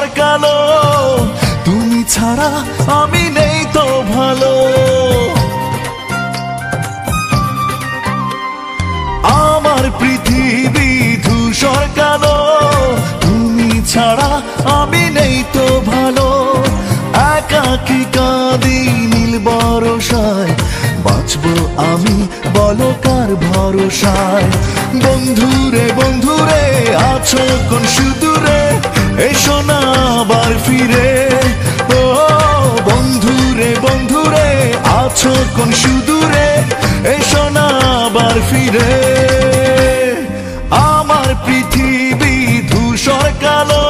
ধূসর কালো, তুমি ছাড়া আমি নেই তো ভালো। আমার পৃথিবী ধূসর কালো, তুমি ছাড়া আমি নেই তো ভালো। একাকী কাঁদি নীল বরষায়, বাঁচবো আমি বলো কার ভরসায়। বন্ধুরে বন্ধুরে আছো কোন সুদূরে, এসো না আবার ফিরে। ও বন্ধুরে বন্ধুরে আছো কোন সুদূরে, এসো না আবার ফিরে। আমার পৃথিবী ধূসর কালো,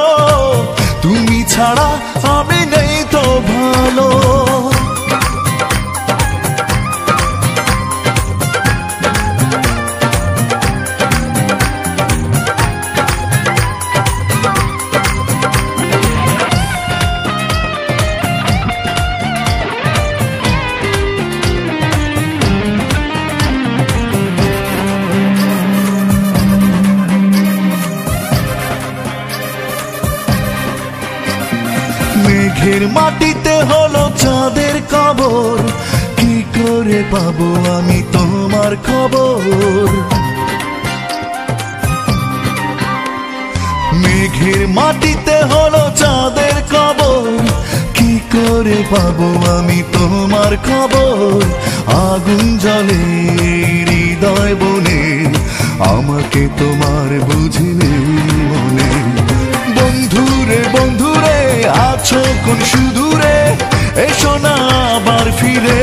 তুমি ছাড়া আমি নেই তো ভালো। মেঘের মাটিতে হলো চাঁদের কবর, কি করে পাবো আমি তোমার খবর। মেঘের মাটিতে হলো চাঁদের কবর, কি করে পাবো আমি তোমার খবর। আগুন জ্বলে হৃদয় বনে, আমাকে তোমার বুঝিলে মনে। বন্ধুরে বন্ধুরে আছো কোন সুদূরে, এসো না আবার ফিরে।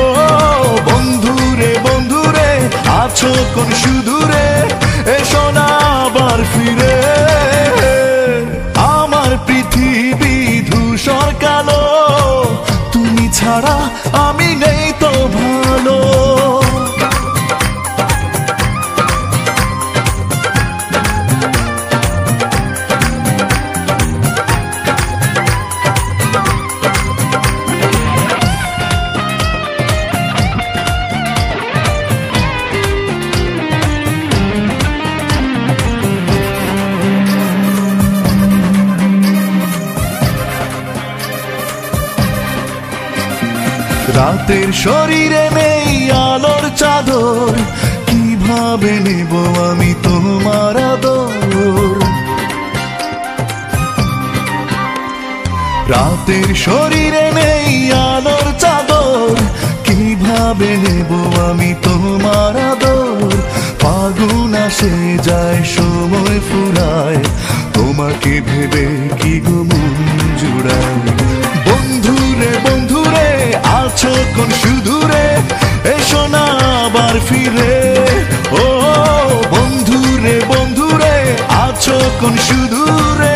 ও বন্ধুরে বন্ধুরে আছো কোন সুদূরে, এসো না আবার ফিরে। আমার পৃথিবী ধূসর কালো, তুমি ছাড়া আমি নেই তো ভালো। রাতের শরীরে নেই আলোর চাদর, কিভাবে নেব আমি তোমার আদর। রাতের শরীরে নেই আলোর চাদর, কিভাবে নেব আমি তোমার আদর। ফাগুন আসে যায় সময় ফুরায়, তোমাকে ভেবে কি গো মন জুড়ায়। বন্ধুরে বন্ধুরে আছো কোন সুদূরে, এসো না আবার ফিরে। ও বন্ধুরে বন্ধুরে আছো কোন সুদূরে,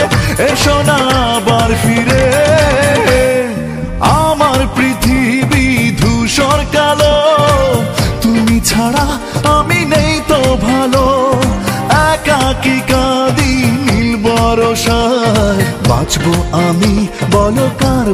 এসো না আবার ফিরে। আমার পৃথিবী ধূসর কালো, তুমি ছাড়া আমি নেই তো ভালো। একাকী কাঁদি নীল বরষায়, বাঁচবো আমি বলো কার